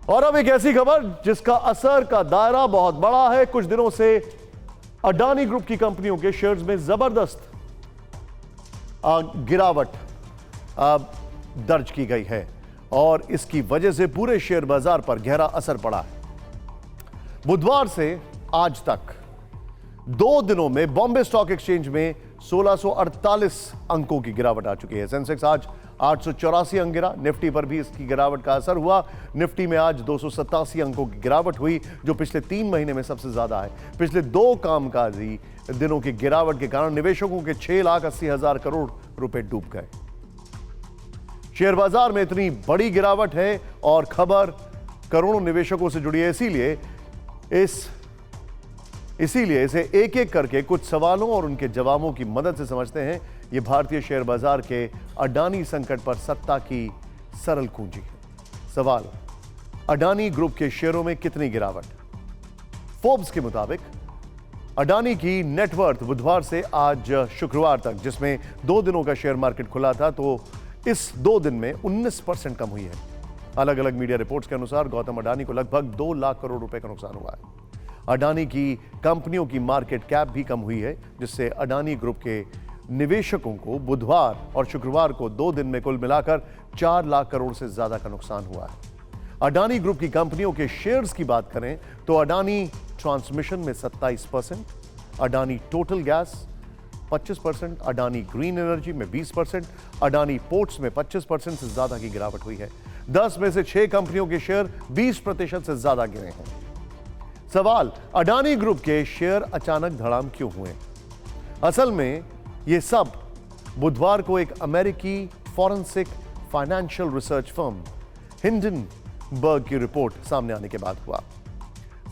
और अब एक ऐसी खबर जिसका असर का दायरा बहुत बड़ा है। कुछ दिनों से अडानी ग्रुप की कंपनियों के शेयर्स में जबरदस्त गिरावट दर्ज की गई है और इसकी वजह से पूरे शेयर बाजार पर गहरा असर पड़ा है। बुधवार से आज तक 2 दिनों में बॉम्बे स्टॉक एक्सचेंज में 1648 अंकों की गिरावट आ चुकी है। सेंसेक्स आज 884 अंक गिरा। निफ्टी पर भी इसकी गिरावट का असर हुआ। निफ्टी में आज 287 अंकों की गिरावट हुई, जो पिछले 3 महीने में सबसे ज्यादा है। पिछले 2 कामकाजी दिनों की गिरावट के कारण निवेशकों के 6,80,000 करोड़ रुपए डूब गए। शेयर बाजार में इतनी बड़ी गिरावट है और खबर करोड़ों निवेशकों से जुड़ी है, इसीलिए इसे एक एक करके कुछ सवालों और उनके जवाबों की मदद से समझते हैं। यह भारतीय शेयर बाजार के अडानी संकट पर सत्ता की सरल कुंजी है। सवाल, अडानी ग्रुप के शेयरों में कितनी गिरावट? फोर्ब्स के मुताबिक अडानी की नेटवर्थ बुधवार से आज शुक्रवार तक, जिसमें 2 दिनों का शेयर मार्केट खुला था, तो इस 2 दिन में 19% कम हुई है। अलग अलग मीडिया रिपोर्ट्स के अनुसार गौतम अडानी को लगभग 2 लाख करोड़ रुपए का नुकसान हुआ है। अडानी की कंपनियों की मार्केट कैप भी कम हुई है, जिससे अडानी ग्रुप के निवेशकों को बुधवार और शुक्रवार को 2 दिन में कुल मिलाकर 4 लाख करोड़ से ज्यादा का नुकसान हुआ है। अडानी ग्रुप की कंपनियों के शेयर्स की बात करें तो अडानी ट्रांसमिशन में 27%, Adani total gas 25%, Adani green energy में 20%, अडानी पोर्ट्स में 25% से ज्यादा की गिरावट हुई है। 10 में से 6 कंपनियों के शेयर 20% से ज्यादा गिरे हैं। सवाल, अडानी ग्रुप के शेयर अचानक धड़ाम क्यों हुए? असल में यह सब बुधवार को एक अमेरिकी forensic financial research firm Hindenburg की रिपोर्ट सामने आने के बाद हुआ।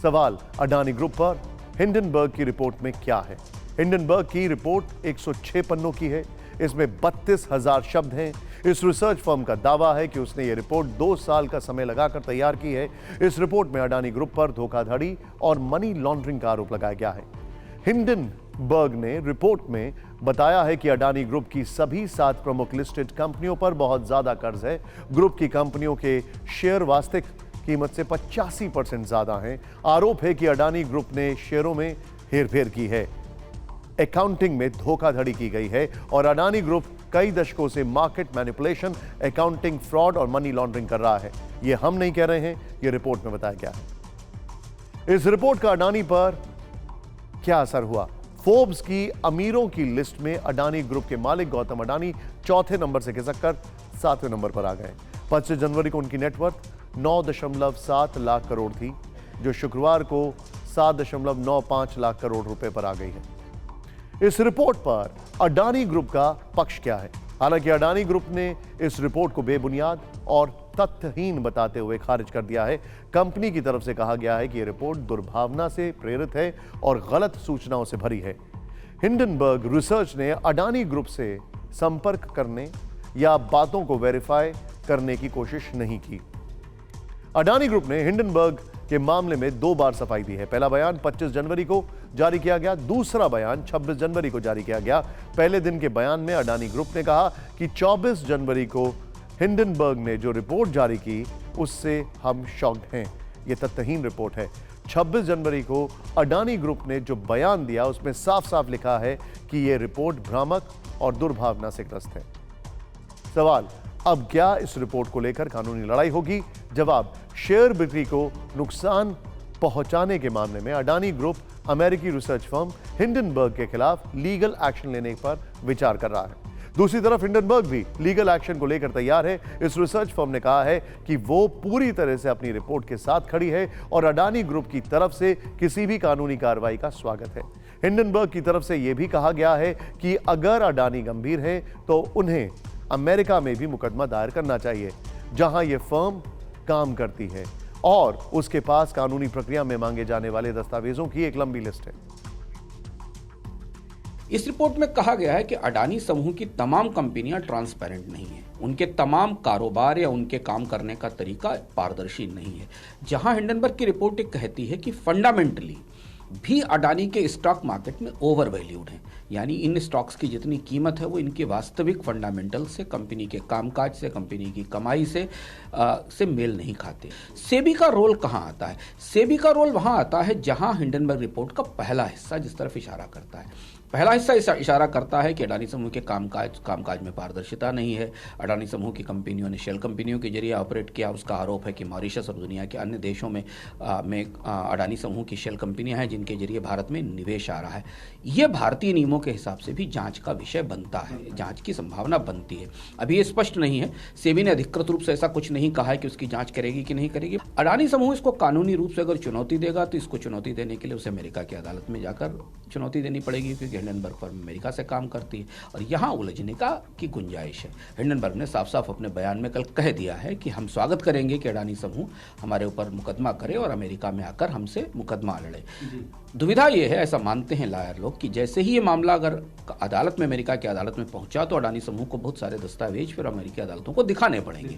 सवाल, अडानी ग्रुप पर हिंडनबर्ग की रिपोर्ट में क्या है? हिंडनबर्ग की रिपोर्ट 106 पन्नों की है। इसमें 32,000 शब्द हैं। इस रिसर्च फर्म का दावा है कि उसने यह रिपोर्ट 2 साल का समय लगाकर तैयार की है। इस रिपोर्ट में अडानी ग्रुप पर धोखाधड़ी और मनी लॉन्ड्रिंग का आरोप लगाया गया है। हिंडनबर्ग ने रिपोर्ट में बताया है कि अडानी ग्रुप की सभी 7 प्रमुख लिस्टेड कंपनियों पर बहुत ज्यादा कर्ज है। ग्रुप की कंपनियों के शेयर वास्तविक कीमत से 85% ज्यादा हैं। आरोप है कि अडानी ग्रुप ने शेयरों में हेरफेर की है, अकाउंटिंग में धोखाधड़ी की गई है और अडानी ग्रुप कई दशकों से मार्केट मैनिपुलेशन, अकाउंटिंग फ्रॉड और मनी लॉन्ड्रिंग कर रहा है। यह हम नहीं कह रहे हैं, यह रिपोर्ट में बताया गया है। इस रिपोर्ट का अडानी पर क्या असर हुआ? फोर्ब्स की अमीरों की लिस्ट में अडानी ग्रुप के मालिक गौतम अडानी 4थे नंबर से खिसककर 7वें नंबर पर आ गए। 25 जनवरी को उनकी नेटवर्थ 9.7 लाख करोड़ थी, जो शुक्रवार को 7.95 लाख करोड़ रुपए पर आ गई है। इस रिपोर्ट पर अडानी ग्रुप का पक्ष क्या है? हालांकि अडानी ग्रुप ने इस रिपोर्ट को बेबुनियाद और तथ्यहीन बताते हुए खारिज कर दिया है। कंपनी की तरफ से कहा गया है कि यह रिपोर्ट दुर्भावना से प्रेरित है और गलत सूचनाओं से भरी है। हिंडनबर्ग रिसर्च ने अडानी ग्रुप से संपर्क करने या बातों को वेरीफाई करने की कोशिश नहीं की। अडानी ग्रुप ने हिंडनबर्ग के मामले में 2 बार सफाई दी है। पहला बयान 25 जनवरी को जारी किया गया, दूसरा बयान 26 जनवरी को जारी किया गया। पहले दिन के बयान में अडानी ग्रुप ने कहा कि 24 जनवरी को हिंडनबर्ग ने जो रिपोर्ट जारी की उससे हम शॉक्ड हैं। यह तथ्यहीन रिपोर्ट है। 26 जनवरी को अडानी ग्रुप ने जो बयान दिया उसमें साफ साफ लिखा है कि यह रिपोर्ट भ्रामक और दुर्भावना से ग्रस्त है। सवाल, अब क्या इस रिपोर्ट को लेकर कानूनी लड़ाई होगी? जवाब, शेयर बिक्री को नुकसान पहुंचाने के मामले में अडानी ग्रुप अमेरिकी रिसर्च फर्म हिंडनबर्ग के खिलाफ लीगल एक्शन लेने पर विचार कर रहा है। दूसरी तरफ हिंडनबर्ग भी लीगल एक्शन को लेकर तैयार है। इस रिसर्च फर्म ने कहा है कि वो पूरी तरह से अपनी रिपोर्ट के साथ खड़ी है और अडानी ग्रुप की तरफ से किसी भी कानूनी कार्रवाई का स्वागत है। हिंडनबर्ग की तरफ से यह भी कहा गया है कि अगर अडानी गंभीर है तो उन्हें अमेरिका में भी मुकदमा दायर करना चाहिए, जहां यह फर्म काम करती है और उसके पास कानूनी प्रक्रिया में मांगे जाने वाले दस्तावेजों की एक लंबी लिस्ट है। इस रिपोर्ट में कहा गया है कि अडानी समूह की तमाम कंपनियां ट्रांसपेरेंट नहीं है, उनके तमाम कारोबार या उनके काम करने का तरीका पारदर्शी नहीं है। जहां हिंडनबर्ग की रिपोर्ट कहती है कि फंडामेंटली भी अडानी के स्टॉक मार्केट में ओवर वैल्यूड हैं। यानी इन स्टॉक्स की जितनी कीमत है वो इनके वास्तविक फंडामेंटल से, कंपनी के कामकाज से, कंपनी की कमाई से मेल नहीं खाते। सेबी का रोल कहाँ आता है? सेबी का रोल वहाँ आता है जहाँ हिंडनबर्ग रिपोर्ट का पहला हिस्सा जिस तरफ इशारा करता है। पहला हिस्सा इशारा करता है कि अडानी समूह के कामकाज में पारदर्शिता नहीं है। अडानी समूह की कंपनियों ने शेल कंपनियों के जरिए ऑपरेट किया। उसका आरोप है कि मॉरिशस और दुनिया के अन्य देशों में अडानी समूह की शेल कंपनियां हैं जिनके जरिए भारत में निवेश आ रहा है। यह भारतीय नियमों के हिसाब से भी जांच का विषय बनता है, जांच की संभावना बनती है। अभी ये स्पष्ट नहीं है, सेबी ने अधिकृत रूप से ऐसा कुछ नहीं कहा है कि उसकी जांच करेगी कि नहीं करेगी। अडानी समूह इसको कानूनी रूप से अगर चुनौती देगा तो इसको चुनौती देने के लिए उसे अमेरिका की अदालत में जाकर चुनौती देनी पड़ेगी, क्योंकि हिंडनबर्ग फर्म अमेरिका से काम करती है और यहाँ उलझने की गुंजाइश है। हिंडनबर्ग ने साफ साफ अपने बयान में कल कह दिया है कि हम स्वागत करेंगे कि अडानी समूह हमारे ऊपर मुकदमा करे और अमेरिका में आकर हमसे मुकदमा लड़े। दुविधा ये है, ऐसा मानते हैं लायर लोग, कि जैसे ही ये मामला अगर अदालत में, अमेरिका की अदालत में पहुंचा तो अडानी समूह को बहुत सारे दस्तावेज फिर अमेरिकी अदालतों को दिखाने पड़ेंगे।